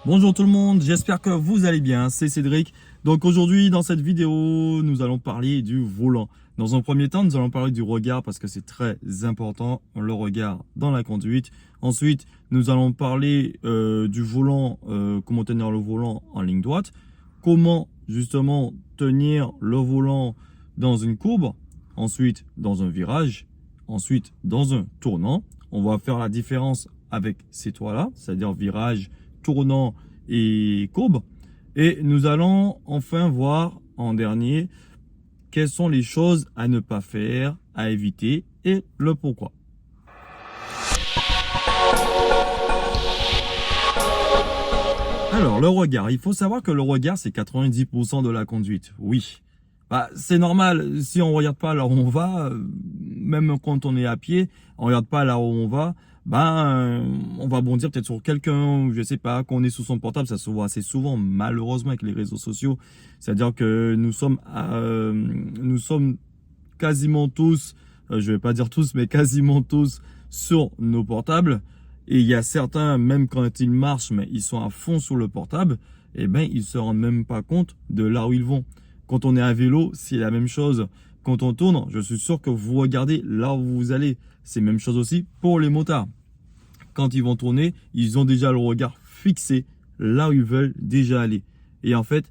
Bonjour tout le monde, j'espère que vous allez bien, c'est Cédric. Donc aujourd'hui dans cette vidéo, nous allons parler du volant. Dans un premier temps, nous allons parler du regard parce que c'est très important, le regard dans la conduite. Ensuite, nous allons parler du volant, comment tenir le volant en ligne droite. Comment justement tenir le volant dans une courbe. Ensuite, dans un virage. Ensuite, dans un tournant. On va faire la différence avec ces trois-là, c'est-à-dire virage, tournant et courbe. Et nous allons enfin voir en dernier quelles sont les choses à ne pas faire, à éviter et le pourquoi. Alors, le regard. Il faut savoir que le regard, c'est 90% de la conduite. Oui. Bah, c'est normal. Si on regarde pas là où on va, même quand on est à pied, on regarde pas là où on va, on va bondir peut-être sur quelqu'un, je sais pas, qu'on est sous son portable. Ça se voit assez souvent, malheureusement, avec les réseaux sociaux. C'est-à-dire que nous sommes quasiment tous, je vais pas dire tous, mais quasiment tous sur nos portables. Et il y a certains, même quand ils marchent, mais ils sont à fond sur le portable, eh ben, ils se rendent même pas compte de là où ils vont. Quand on est à vélo, c'est la même chose. Quand on tourne, je suis sûr que vous regardez là où vous allez. C'est la même chose aussi pour les motards. Quand ils vont tourner, ils ont déjà le regard fixé là où ils veulent déjà aller. Et en fait,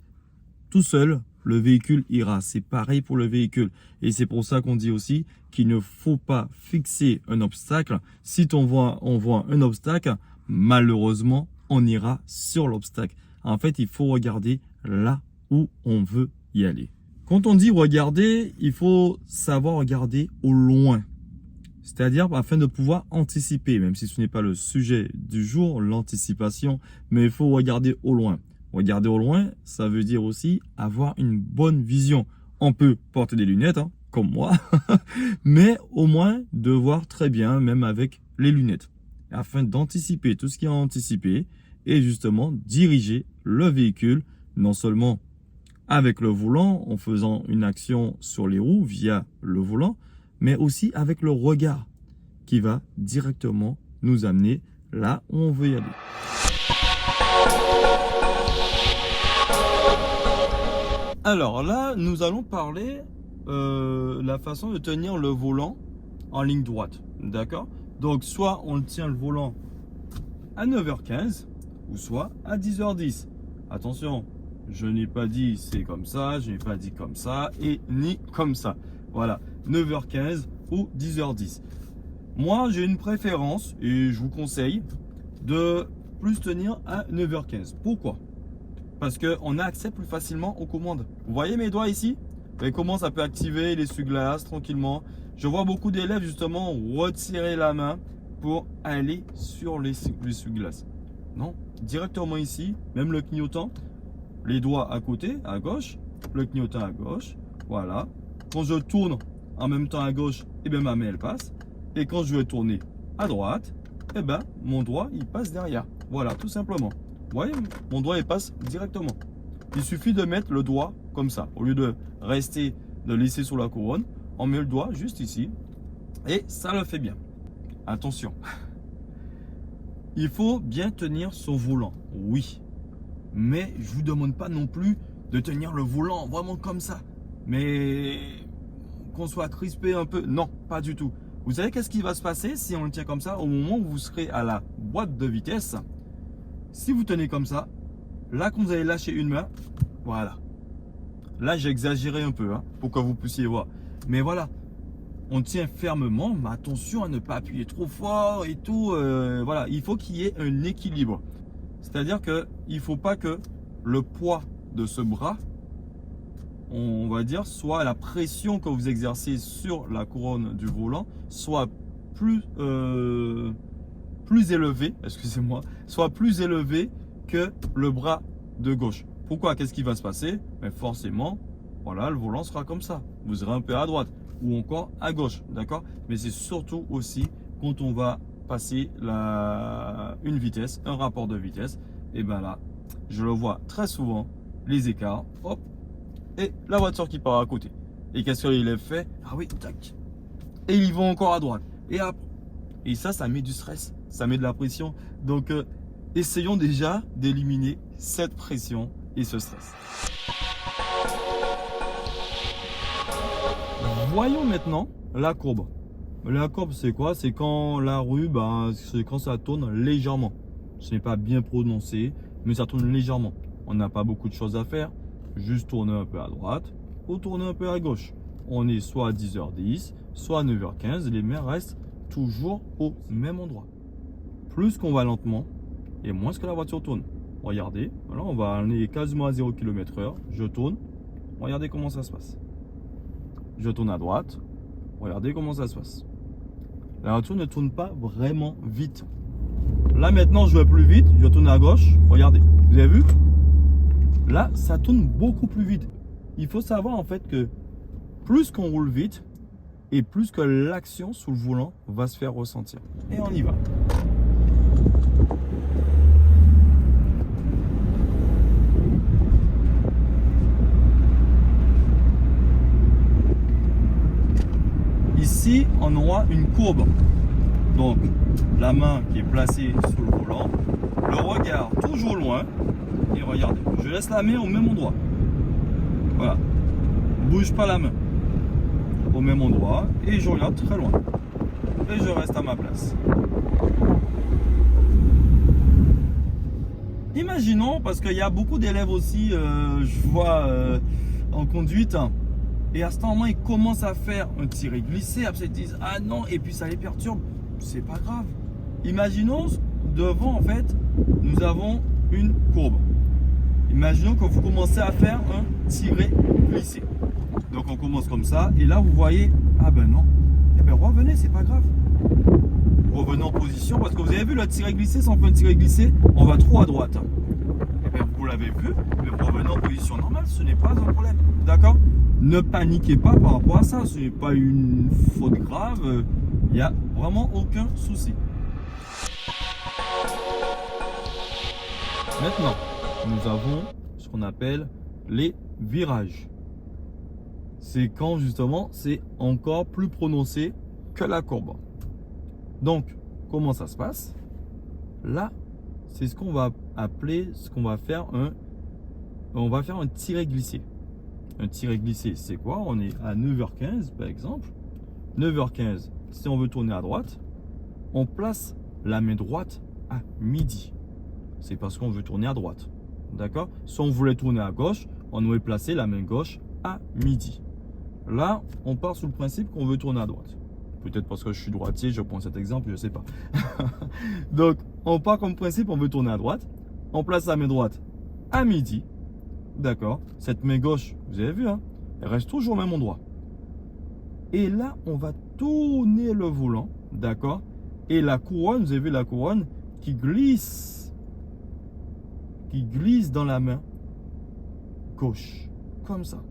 tout seul, le véhicule ira. C'est pareil pour le véhicule. Et c'est pour ça qu'on dit aussi qu'il ne faut pas fixer un obstacle. Si on voit un obstacle, malheureusement, on ira sur l'obstacle. En fait, il faut regarder là où on veut y aller. Quand on dit regarder, il faut savoir regarder au loin. C'est-à-dire afin de pouvoir anticiper, même si ce n'est pas le sujet du jour, l'anticipation, mais il faut regarder au loin. Regarder au loin, ça veut dire aussi avoir une bonne vision. On peut porter des lunettes, hein, comme moi, mais au moins de voir très bien, même avec les lunettes, afin d'anticiper tout ce qui est anticipé et justement diriger le véhicule, non seulement avec le volant, en faisant une action sur les roues via le volant, mais aussi avec le regard qui va directement nous amener là où on veut y aller. Alors là, nous allons parler la façon de tenir le volant en ligne droite. D'accord? Donc, soit on tient le volant à 9h15 ou soit à 10h10. Attention, je n'ai pas dit c'est comme ça, je n'ai pas dit comme ça et ni comme ça. Voilà, 9h15 ou 10h10. Moi, j'ai une préférence et je vous conseille de plus tenir à 9h15. Pourquoi? Parce qu'on a accès plus facilement aux commandes. Vous voyez mes doigts ici? Et comment ça peut activer l'essuie-glace tranquillement. Je vois beaucoup d'élèves justement retirer la main pour aller sur l'essuie-glace. Non, directement ici, même le clignotant, les doigts à côté, à gauche, le clignotant à gauche, voilà. Quand je tourne en même temps à gauche, et bien ma main elle passe. Et quand je vais tourner à droite, et ben mon doigt il passe derrière. Voilà, tout simplement. Vous voyez, mon doigt il passe directement. Il suffit de mettre le doigt comme ça. Au lieu de rester, de laisser sur la couronne, on met le doigt juste ici. Et ça le fait bien. Attention. Il faut bien tenir son volant. Oui. Mais je ne vous demande pas non plus de tenir le volant vraiment comme ça. Mais qu'on soit crispé un peu. Non, pas du tout. Vous savez qu'est-ce qui va se passer si on le tient comme ça au moment où vous serez à la boîte de vitesse? Si vous tenez comme ça, là quand vous allez lâcher une main, voilà. Là j'ai exagéré un peu hein, pour que vous puissiez voir. Mais voilà, on tient fermement, mais attention à ne pas appuyer trop fort et tout. Voilà, il faut qu'il y ait un équilibre. C'est-à-dire qu'il ne faut pas que le poids de ce bras, on va dire, soit la pression que vous exercez sur la couronne du volant, soit plus élevé, excusez-moi, soit plus élevé que le bras de gauche. Pourquoi? Qu'est-ce qui va se passer? Mais forcément, voilà, le volant sera comme ça. Vous serez un peu à droite ou encore à gauche, d'accord? Mais c'est surtout aussi quand on va passer une vitesse, un rapport de vitesse, et ben là, je le vois très souvent, les écarts, hop, et la voiture qui part à côté. Et qu'est-ce qu'il fait? Ah oui, tac. Et ils vont encore à droite. Et hop. Et ça met du stress, ça met de la pression. Donc, essayons déjà d'éliminer cette pression et ce stress. Voyons maintenant la courbe. La courbe, c'est quoi? C'est quand la roue, c'est quand ça tourne légèrement. Ce n'est pas bien prononcé, mais ça tourne légèrement. On n'a pas beaucoup de choses à faire. Juste tourner un peu à droite ou tourner un peu à gauche. On est soit à 10h10, soit à 9h15. Les mains restent toujours au même endroit. Plus qu'on va lentement et moins que la voiture tourne. Regardez, voilà, on va aller quasiment à 0 km/h. Je tourne. Regardez comment ça se passe. Je tourne à droite. Regardez comment ça se passe. La voiture ne tourne pas vraiment vite. Là maintenant, je vais plus vite. Je tourne à gauche. Regardez. Vous avez vu? Là, ça tourne beaucoup plus vite. Il faut savoir en fait que plus qu'on roule vite et plus que l'action sous le volant va se faire ressentir. Et on y va. Ici, on aura une courbe. Donc, la main qui est placée sous le volant, le regard toujours loin. Et regardez, je laisse la main au même endroit. Voilà. Bouge pas la main. Au même endroit. Et je regarde très loin. Et je reste à ma place. Imaginons, parce qu'il y a beaucoup d'élèves aussi, je vois en conduite. Et à ce moment, ils commencent à faire un tiré glissé. Après, ils disent ah non, et puis ça les perturbe. C'est pas grave. Imaginons devant, en fait, nous avons une courbe. Imaginons que vous commencez à faire un tiré glissé. Donc on commence comme ça. Et là, vous voyez, ah ben non. Eh ben revenez, c'est pas grave. Revenez en position. Parce que vous avez vu le tiré glissé, si on fait un tiré glissé, on va trop à droite. Eh bien, vous l'avez vu, mais revenez en position normale, ce n'est pas un problème. D'accord? Ne paniquez pas par rapport à ça, ce n'est pas une faute grave, il n'y a vraiment aucun souci. Maintenant, nous avons ce qu'on appelle les virages. C'est quand justement c'est encore plus prononcé que la courbe. Donc, comment ça se passe? Là, c'est ce qu'on va appeler, on va faire un tiré glissé. Un tiré glissé, c'est quoi? On est à 9h15 par exemple. 9h15, si on veut tourner à droite, on place la main droite à midi. C'est parce qu'on veut tourner à droite. D'accord? Si on voulait tourner à gauche, on aurait placé la main gauche à midi. Là, on part sous le principe qu'on veut tourner à droite. Peut-être parce que je suis droitier, je prends cet exemple, je ne sais pas. Donc, on part comme principe, on veut tourner à droite. On place la main droite à midi. D'accord? Cette main gauche, vous avez vu, hein, elle reste toujours au même endroit. Et là, on va tourner le volant. D'accord? Et la couronne, vous avez vu la couronne qui glisse dans la main gauche. Comme ça.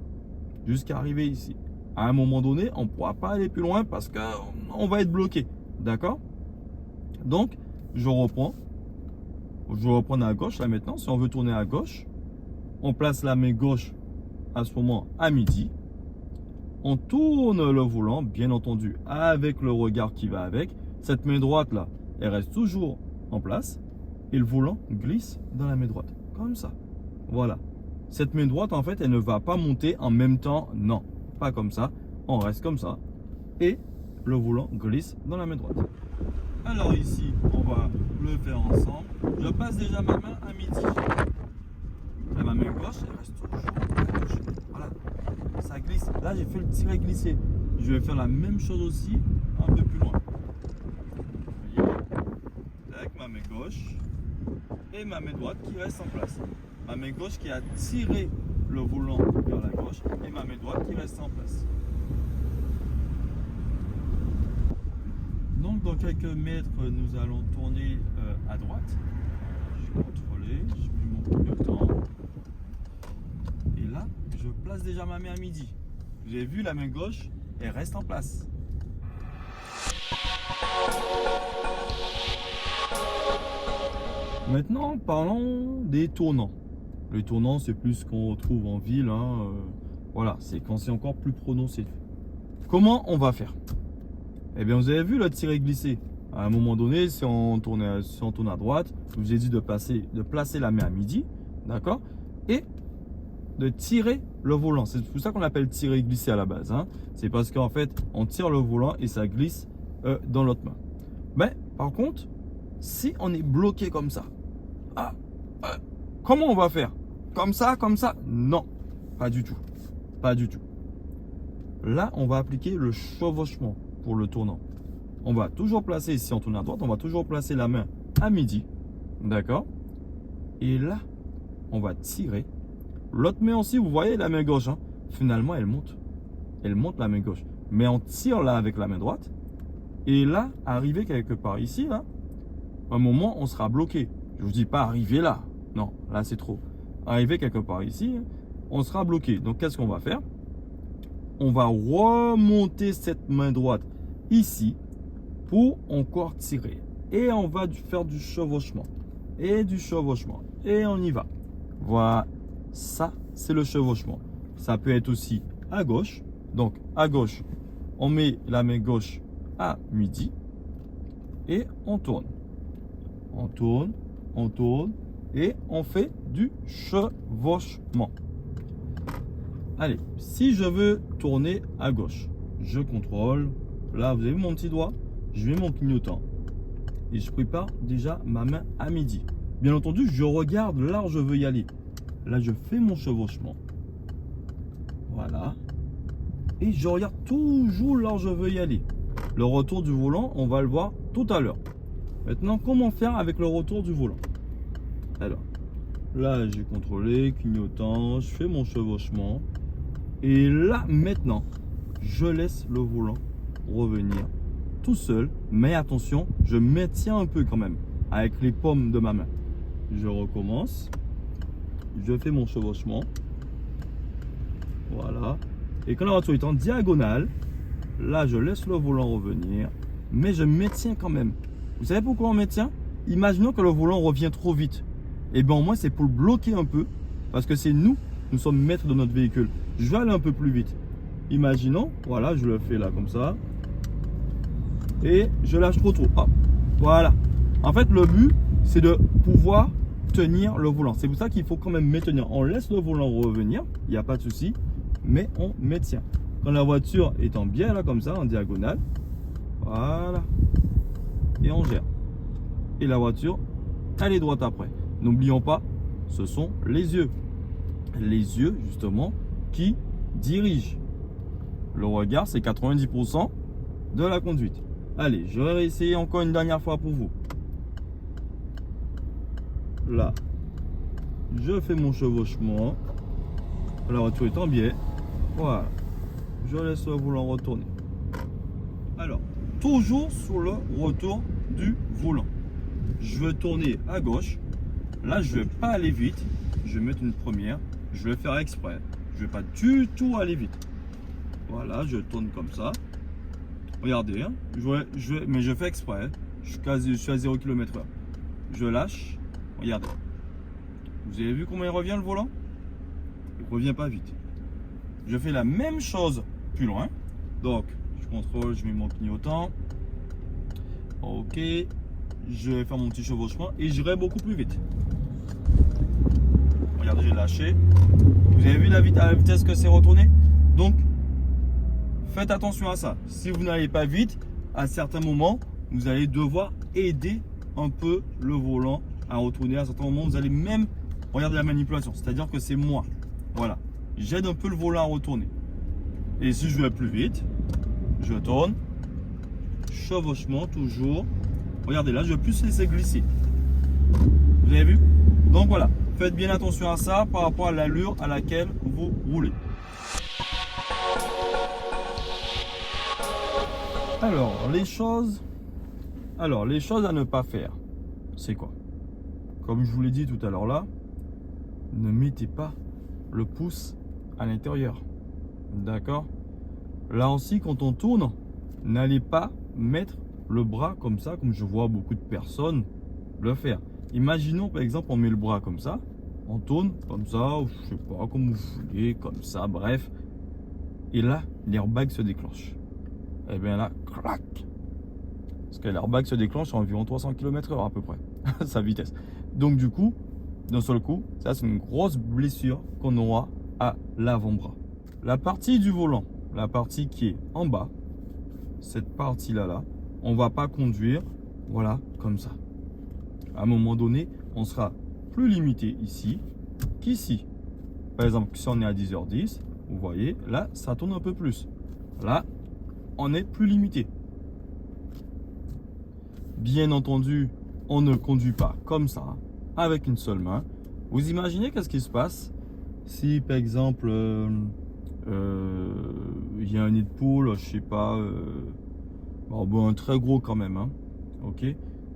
Jusqu'à arriver ici. À un moment donné, on ne pourra pas aller plus loin parce qu'on va être bloqué. D'accord? Donc, je reprends à gauche là maintenant. Si on veut tourner à gauche, on place la main gauche à ce moment à midi. On tourne le volant, bien entendu, avec le regard qui va avec. Cette main droite là, elle reste toujours en place. Et le volant glisse dans la main droite. Comme ça. Voilà. Cette main droite, en fait, elle ne va pas monter en même temps. Non, pas comme ça. On reste comme ça. Et le volant glisse dans la main droite. Alors ici, on va le faire ensemble. Je passe déjà ma main à midi. Et ma main gauche, elle reste toujours à gauche. Voilà. Ça glisse. Là, j'ai fait le tiré glissé. Je vais faire la même chose aussi, un peu plus loin. Vous voyez? Avec ma main gauche et ma main droite qui reste en place. Ma main gauche qui a tiré le volant vers la gauche et ma main droite qui reste en place. Donc dans quelques mètres, nous allons tourner à droite. Je vais contrôler, je mets mon clignotant. Et là, je place déjà ma main à midi. Vous avez vu, la main gauche, elle reste en place. Maintenant, parlons des tournants. Les tournants, c'est plus ce qu'on retrouve en ville. Voilà, c'est quand c'est encore plus prononcé. Comment on va faire? Eh bien, vous avez vu le tiré glissé. À un moment donné, si on tourne à droite, je vous ai dit de placer la main à midi, d'accord? Et de tirer le volant. C'est pour ça qu'on appelle tirer glisser à la base. Hein. C'est parce qu'en fait, on tire le volant et ça glisse dans l'autre main. Mais par contre, si on est bloqué comme ça, comment on va faire? Comme ça, comme ça? Non, pas du tout. Pas du tout. Là, on va appliquer le chevauchement pour le tournant. On va toujours placer, si on tourne à droite, on va toujours placer la main à midi. D'accord? Et là, on va tirer. L'autre main aussi, vous voyez la main gauche. Hein, finalement, elle monte. Elle monte la main gauche. Mais on tire là avec la main droite. Et là, arriver quelque part ici, là, à un moment, on sera bloqué. Je vous dis pas arriver là. Non, là, c'est trop. Arriver quelque part ici, on sera bloqué. Donc, qu'est-ce qu'on va faire? On va remonter cette main droite ici pour encore tirer. Et on va faire du chevauchement. Et du chevauchement. Et on y va. Voilà. Ça, c'est le chevauchement. Ça peut être aussi à gauche. Donc, à gauche, on met la main gauche à midi. Et on tourne. On tourne, on tourne. Et on fait du chevauchement. Allez, si je veux tourner à gauche, je contrôle. Là, vous avez vu mon petit doigt? Je mets mon clignotant. Et je prépare déjà ma main à midi. Bien entendu, je regarde là où je veux y aller. Là, je fais mon chevauchement. Voilà. Et je regarde toujours là où je veux y aller. Le retour du volant, on va le voir tout à l'heure. Maintenant, comment faire avec le retour du volant? Alors, là, j'ai contrôlé, clignotant, je fais mon chevauchement. Et là, maintenant, je laisse le volant revenir tout seul. Mais attention, je maintiens un peu quand même avec les paumes de ma main. Je recommence. Je fais mon chevauchement. Voilà. Et quand la voiture est en diagonale, là, je laisse le volant revenir. Mais je maintiens quand même. Vous savez pourquoi on maintient? Imaginons que le volant revient trop vite. Et bien, au moins, c'est pour le bloquer un peu. Parce que c'est nous sommes maîtres de notre véhicule. Je vais aller un peu plus vite. Imaginons, voilà, je le fais là comme ça. Et je lâche trop. Hop, voilà. En fait, le but, c'est de pouvoir tenir le volant. C'est pour ça qu'il faut quand même maintenir. On laisse le volant revenir, il n'y a pas de souci, mais on maintient. Quand la voiture est en biais, là, comme ça, en diagonale, voilà. Et on gère. Et la voiture, elle est droite après. N'oublions pas, ce sont les yeux. Les yeux, justement, qui dirigent. Le regard, c'est 90% de la conduite. Allez, je vais réessayer encore une dernière fois pour vous. Là, je fais mon chevauchement. La voiture est en biais. Voilà. Je laisse le volant retourner. Alors, toujours sur le retour du volant. Je veux tourner à gauche. Là, je ne vais pas aller vite. Je vais mettre une première. Je vais faire exprès. Je ne vais pas du tout aller vite. Voilà, je tourne comme ça. Regardez, hein. Mais je fais exprès. Je suis à 0 km/h. Je lâche. Regardez. Vous avez vu comment il revient le volant? Il ne revient pas vite. Je fais la même chose plus loin. Donc, je contrôle, je mets mon clignotant. Ok. Je vais faire mon petit chevauchement et j'irai beaucoup plus vite. Regardez, j'ai lâché. Vous avez vu la vitesse que c'est retourné? Donc, faites attention à ça. Si vous n'allez pas vite, à certains moments, vous allez devoir aider un peu le volant à retourner. À certains moments, vous allez même regarder la manipulation. C'est-à-dire que c'est moi. Voilà. J'aide un peu le volant à retourner. Et si je vais plus vite, je tourne. Chevauchement toujours. Regardez, là, je vais plus laisser glisser. Vous avez vu? Donc voilà. Faites bien attention à ça par rapport à l'allure à laquelle vous roulez. Alors, les choses à ne pas faire, c'est quoi? Comme je vous l'ai dit tout à l'heure là, ne mettez pas le pouce à l'intérieur. D'accord? Là aussi, quand on tourne, n'allez pas mettre le bras comme ça, comme je vois beaucoup de personnes le faire. Imaginons par exemple, on met le bras comme ça, on tourne comme ça, ou je sais pas, comme vous voulez, comme ça, bref. Et là, l'airbag se déclenche. Et bien là, clac. Parce que l'airbag se déclenche à environ 300 km/h à peu près, sa vitesse. Donc du coup, d'un seul coup, ça c'est une grosse blessure qu'on aura à l'avant-bras. La partie du volant, la partie qui est en bas, cette partie-là, on ne va pas conduire, voilà, comme ça. À un moment donné, on sera plus limité ici qu'ici. Par exemple, si on est à 10h10, vous voyez, là, ça tourne un peu plus. Là, on est plus limité. Bien entendu, on ne conduit pas comme ça, avec une seule main. Vous imaginez qu'est-ce qui se passe si, par exemple, il y a un nid de poule, je sais pas, bon, un très gros quand même, hein, ok.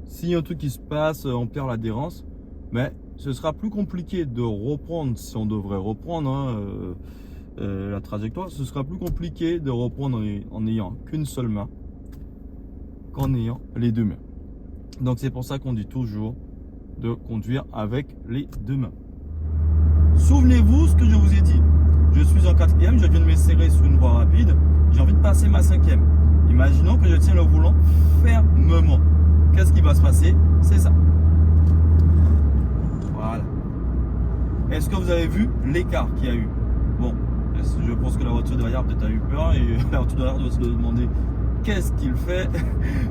S'il y a un truc qui se passe, on perd l'adhérence, mais ce sera plus compliqué de reprendre, si on devrait reprendre hein, la trajectoire, ce sera plus compliqué de reprendre en ayant qu'une seule main qu'en ayant les deux mains. Donc c'est pour ça qu'on dit toujours de conduire avec les deux mains. Souvenez-vous ce que je vous ai dit. Je suis en 4e, je viens de me serrer sur une voie rapide, j'ai envie de passer ma 5e. Imaginons que je tiens le volant fermement. Qu'est-ce qui va se passer? C'est ça. Voilà. Est-ce que vous avez vu l'écart qu'il y a eu? Bon, je pense que la voiture derrière peut-être a eu peur et la voiture derrière doit se demander qu'est-ce qu'il fait.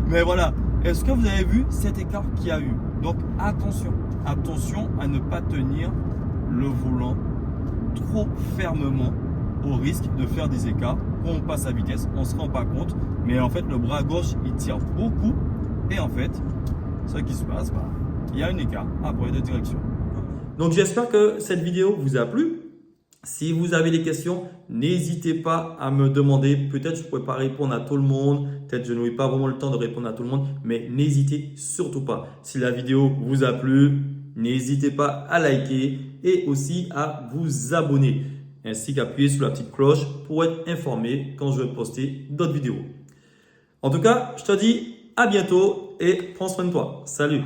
Mais voilà. Est-ce que vous avez vu cet écart qu'il y a eu? Donc attention, attention à ne pas tenir le volant trop fermement au risque de faire des écarts. Quand on passe à vitesse, on ne se rend pas compte, mais en fait le bras gauche il tire beaucoup et en fait ce qui se passe, il y a un écart après de direction. Donc j'espère que cette vidéo vous a plu. Si vous avez des questions, n'hésitez pas à me demander. Peut-être je ne pourrais pas répondre à tout le monde. Peut-être je n'aurai pas vraiment le temps de répondre à tout le monde. Mais n'hésitez surtout pas. Si la vidéo vous a plu, n'hésitez pas à liker et aussi à vous abonner. Ainsi qu'appuyer sur la petite cloche pour être informé quand je vais poster d'autres vidéos. En tout cas, je te dis à bientôt et prends soin de toi. Salut!